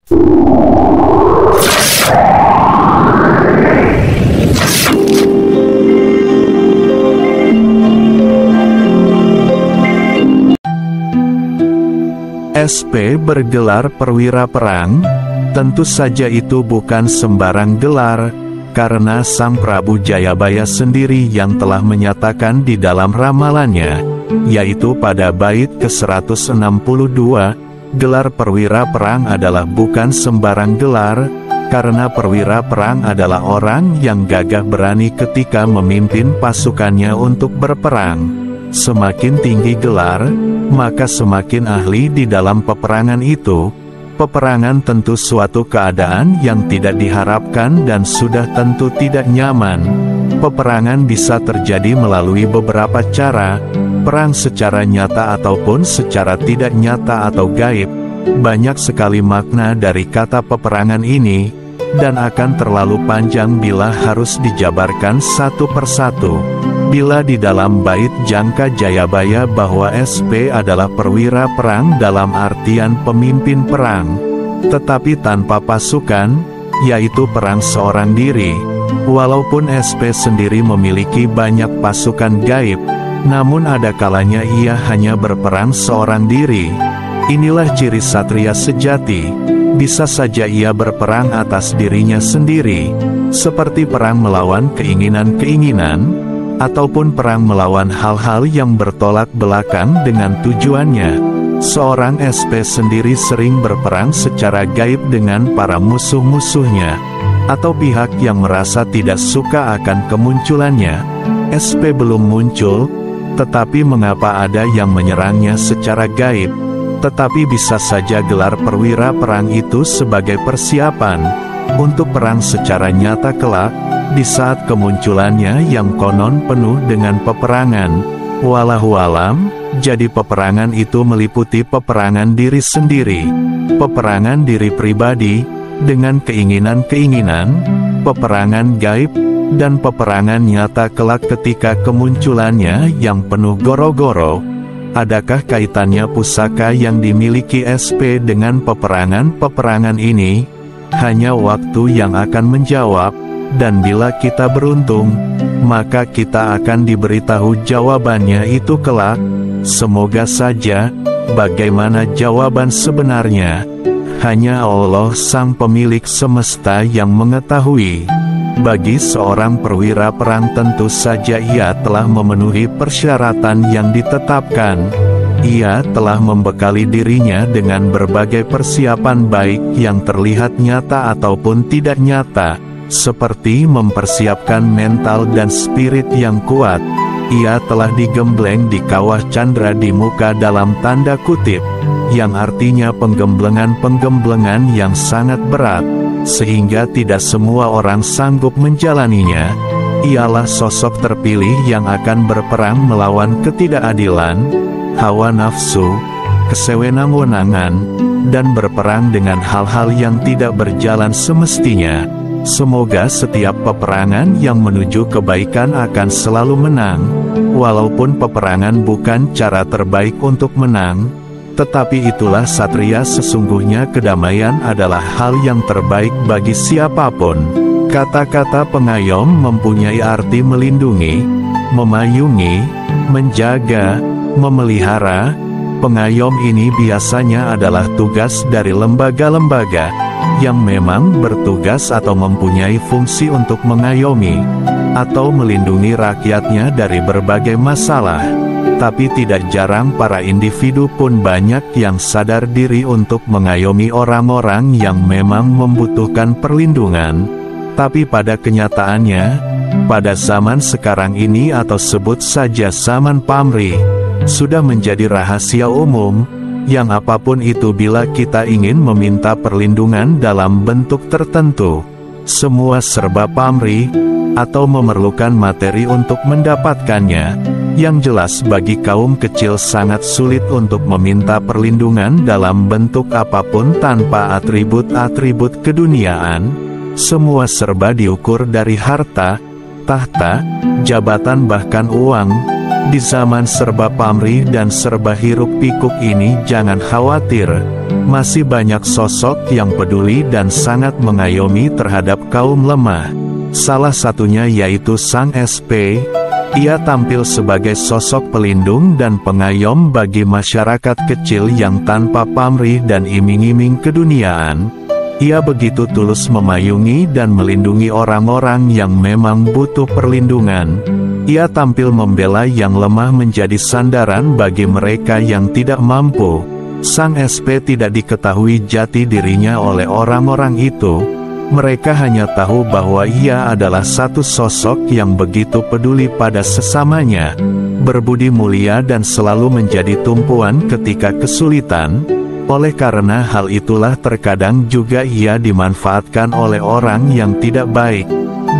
SP bergelar perwira perang. Tentu saja itu bukan sembarang gelar, karena Sang Prabu Jayabaya sendiri yang telah menyatakan di dalam ramalannya, yaitu pada bait ke-162, gelar perwira perang adalah bukan sembarang gelar, karena perwira perang adalah orang yang gagah berani ketika memimpin pasukannya untuk berperang. Semakin tinggi gelar, maka semakin ahli di dalam peperangan itu. Peperangan tentu suatu keadaan yang tidak diharapkan dan sudah tentu tidak nyaman. Peperangan bisa terjadi melalui beberapa cara, perang secara nyata ataupun secara tidak nyata atau gaib. Banyak sekali makna dari kata peperangan ini, dan akan terlalu panjang bila harus dijabarkan satu persatu. Bila di dalam bait Jangka Jayabaya bahwa SP adalah perwira perang dalam artian pemimpin perang, tetapi tanpa pasukan, yaitu perang seorang diri. Walaupun SP sendiri memiliki banyak pasukan gaib, namun ada kalanya ia hanya berperang seorang diri. Inilah ciri satria sejati. Bisa saja ia berperang atas dirinya sendiri, seperti perang melawan keinginan-keinginan, ataupun perang melawan hal-hal yang bertolak belakang dengan tujuannya. Seorang SP sendiri sering berperang secara gaib dengan para musuh-musuhnya, atau pihak yang merasa tidak suka akan kemunculannya. SP belum muncul, tetapi mengapa ada yang menyerangnya secara gaib? Tetapi bisa saja gelar perwira perang itu sebagai persiapan untuk perang secara nyata kelak, di saat kemunculannya yang konon penuh dengan peperangan. Wallahualam, jadi peperangan itu meliputi peperangan diri sendiri, peperangan diri pribadi, dengan keinginan-keinginan, peperangan gaib, dan peperangan nyata kelak ketika kemunculannya yang penuh goro-goro. Adakah kaitannya pusaka yang dimiliki SP dengan peperangan-peperangan ini? Hanya waktu yang akan menjawab. Dan bila kita beruntung, maka kita akan diberitahu jawabannya itu kelak. Semoga saja, bagaimana jawaban sebenarnya, hanya Allah Sang Pemilik Semesta yang mengetahui. Bagi seorang perwira perang tentu saja ia telah memenuhi persyaratan yang ditetapkan. Ia telah membekali dirinya dengan berbagai persiapan baik yang terlihat nyata ataupun tidak nyata, seperti mempersiapkan mental dan spirit yang kuat. Ia telah digembleng di kawah candra di muka dalam tanda kutip, yang artinya penggemblengan-penggemblengan yang sangat berat, sehingga tidak semua orang sanggup menjalaninya. Ialah sosok terpilih yang akan berperang melawan ketidakadilan, hawa nafsu, kesewenang-wenangan, dan berperang dengan hal-hal yang tidak berjalan semestinya. Semoga setiap peperangan yang menuju kebaikan akan selalu menang, walaupun peperangan bukan cara terbaik untuk menang, tetapi itulah satria sesungguhnya. Kedamaian adalah hal yang terbaik bagi siapapun. Kata-kata pengayom mempunyai arti melindungi, memayungi, menjaga, memelihara. Pengayom ini biasanya adalah tugas dari lembaga-lembaga yang memang bertugas atau mempunyai fungsi untuk mengayomi atau melindungi rakyatnya dari berbagai masalah. Tapi tidak jarang para individu pun banyak yang sadar diri untuk mengayomi orang-orang yang memang membutuhkan perlindungan. Tapi pada kenyataannya, pada zaman sekarang ini atau sebut saja zaman pamrih, sudah menjadi rahasia umum, yang apapun itu bila kita ingin meminta perlindungan dalam bentuk tertentu, semua serba pamrih, atau memerlukan materi untuk mendapatkannya. Yang jelas bagi kaum kecil sangat sulit untuk meminta perlindungan dalam bentuk apapun tanpa atribut-atribut keduniaan. Semua serba diukur dari harta, tahta, jabatan bahkan uang, Di zaman serba pamrih dan serba hiruk-pikuk ini jangan khawatir, masih banyak sosok yang peduli dan sangat mengayomi terhadap kaum lemah. Salah satunya yaitu Sang SP. Ia tampil sebagai sosok pelindung dan pengayom bagi masyarakat kecil yang tanpa pamrih dan iming-iming keduniaan. Ia begitu tulus memayungi dan melindungi orang-orang yang memang butuh perlindungan. Ia tampil membela yang lemah menjadi sandaran bagi mereka yang tidak mampu. Sang SP tidak diketahui jati dirinya oleh orang-orang itu. Mereka hanya tahu bahwa ia adalah satu sosok yang begitu peduli pada sesamanya, berbudi mulia dan selalu menjadi tumpuan ketika kesulitan. Oleh karena hal itulah terkadang juga ia dimanfaatkan oleh orang yang tidak baik,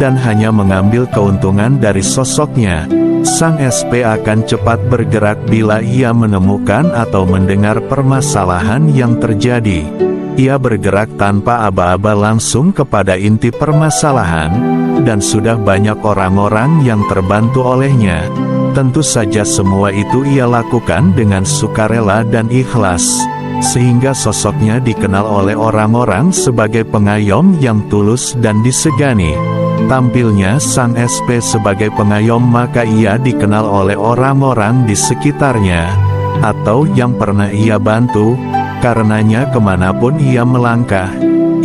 dan hanya mengambil keuntungan dari sosoknya. Sang SP akan cepat bergerak bila ia menemukan atau mendengar permasalahan yang terjadi. Ia bergerak tanpa aba-aba langsung kepada inti permasalahan, dan sudah banyak orang-orang yang terbantu olehnya. Tentu saja semua itu ia lakukan dengan sukarela dan ikhlas, sehingga sosoknya dikenal oleh orang-orang sebagai pengayom yang tulus dan disegani. Tampilnya Sang SP sebagai pengayom, maka ia dikenal oleh orang-orang di sekitarnya, atau yang pernah ia bantu. Karenanya kemanapun ia melangkah,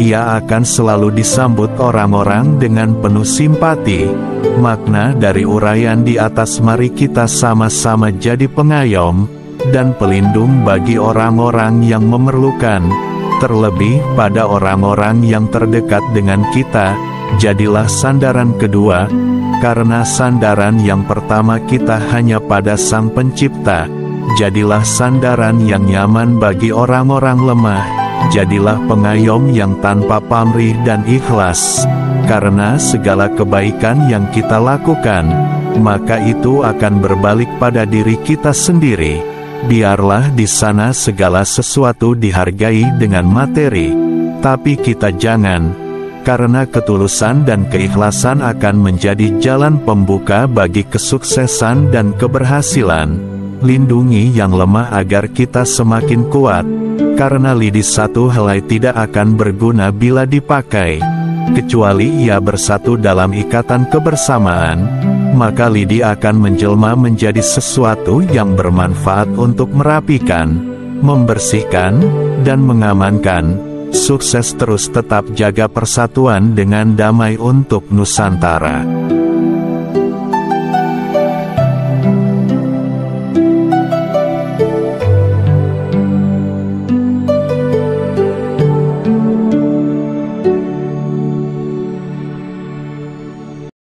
ia akan selalu disambut orang-orang dengan penuh simpati. Makna dari uraian di atas, mari kita sama-sama jadi pengayom dan pelindung bagi orang-orang yang memerlukan, terlebih pada orang-orang yang terdekat dengan kita. Jadilah sandaran kedua, karena sandaran yang pertama kita hanya pada Sang Pencipta. Jadilah sandaran yang nyaman bagi orang-orang lemah. Jadilah pengayom yang tanpa pamrih dan ikhlas. Karena segala kebaikan yang kita lakukan, maka itu akan berbalik pada diri kita sendiri. Biarlah di sana segala sesuatu dihargai dengan materi, tapi kita jangan, karena ketulusan dan keikhlasan akan menjadi jalan pembuka bagi kesuksesan dan keberhasilan. Lindungi yang lemah agar kita semakin kuat, karena lidi satu helai tidak akan berguna bila dipakai, kecuali ia bersatu dalam ikatan kebersamaan. Maka lidi akan menjelma menjadi sesuatu yang bermanfaat untuk merapikan, membersihkan, dan mengamankan. Sukses terus tetap jaga persatuan dengan damai untuk Nusantara.